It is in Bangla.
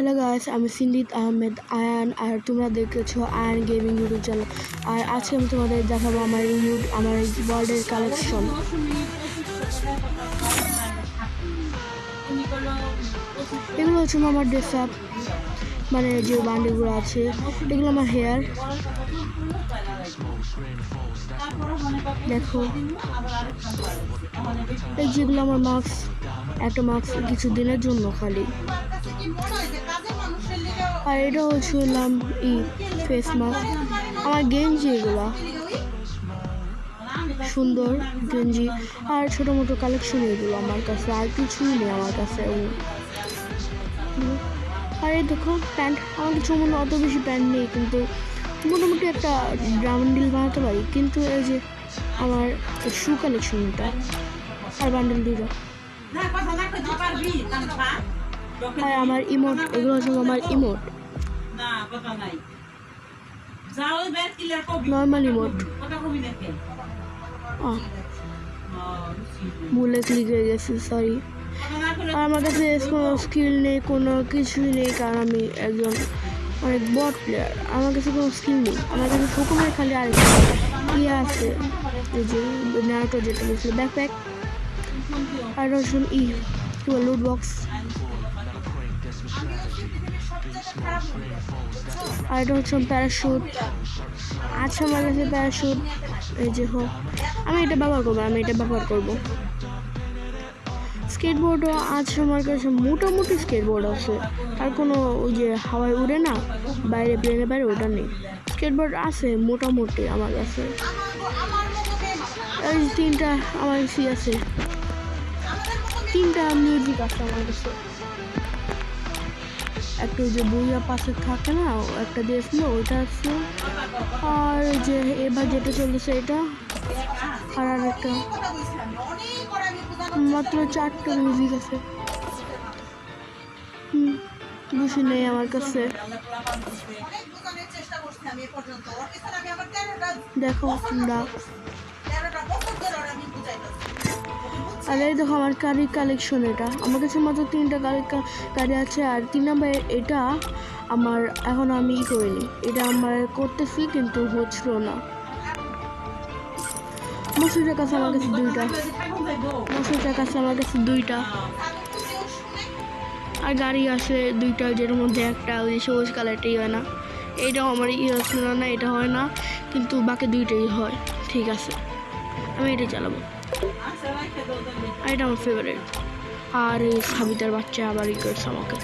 হ্যালো গাইস, আমি সিন্দিত আহমেদ আয়ান, আর তোমরা দেখেছো আয়ান গেমিং ইউটিউব চ্যানেল। আর আজকে আমি তোমাদের দেখাবো আমার ওয়ার্ল্ডের কালেকশন। এগুলো হচ্ছে আমার ড্রেস আপ, মানে যে বান্ডিগুলো আছে এগুলো আমার হেয়ার। দেখো এই যেগুলো আমার মাস্ক, একটা মাস্ক কিছু দিনের জন্য খালি। আর এটা হচ্ছিলাম ফেস মাস্ক। আমার গেঞ্জি এগুলা সুন্দর গেঞ্জি আর ছোটো মোটো কালেকশন এগুলো আমার কাছে, আর কিছুই নেই আমার কাছে। আর এই দেখো প্যান্ট, আমার কিছু মনে অত বেশি প্যান্ট নেই, কিন্তু মোটামুটি একটা বান্ডিল বানাতে পারি। কিন্তু এই যে আমার শু কালেকশনটা আর বান্ডিল দুটো, আর আমার ইমোট, এগুলো হচ্ছে আমার ইমোট, নর্মাল ইমোট। ভুলে ক্লিক হয়ে গেছে, সরি। আর আমার কাছে কোনো স্কিল নেই, কোনো কিছুই নেই, কারণ আমি একজন অনেক বট প্লেয়ার। আমার কাছে কোনো স্কিল নেই, আমার কাছে হুকুমের খালি আর ইয়ে আছে, এই যে নারুটো যেটা বলছিল ব্যাকপ্যাক, আর হচ্ছে লুট বক্স, আর এটা হচ্ছে প্যারাশুট। আচ্ছা, আমার কাছে প্যারাশুট এই যে হোক, আমি এটা ব্যবহার করবো। স্কেটবোর্ডও আছে আমার কাছে, মোটামুটি স্কেটবোর্ড আছে, আর কোনো ওই যে হাওয়ায় উড়ে না বাইরে, প্লেনের বাইরে, ওটা নেই। স্কেটবোর্ড আছে মোটামুটি আমার কাছে, এই তিনটা আমার কাছে আছে, তিনটা মিউজিক আছে আমার কাছে। একটা ওই যে বইয়া পাশে থাকে না, একটা দিয়েছিল ওইটা আছে, আর যে এবার যেটা চলতেছে এটা, আর একটা, মাত্র 4টা মিউজিক আছে, বেশি নেই আমার কাছে। দেখো তোমরা, আর এই দেখো আমার কারি কালেকশন। এটা আমার কাছে মাত্র 3টা কারি আছে, আর 3 নাম্বার এটা আমার এখন আমি করিনি, এটা আমার করতেছি কিন্তু হচ্ছিল না। মসুরিটার কাছে আমার কাছে 2টা, আর গাড়ি আছে 2টা, যেটার মধ্যে একটা ওই সবুজ কালারটাই হয় না, এইটাও আমার ছিল না, এটা হয় না, কিন্তু বাকি 2টাই হয়। ঠিক আছে, আমি এটাই চালাবো, আর এটা আমার ফেভারিট। আর এই সাবিতার বাচ্চা আবার করছে আমাকে।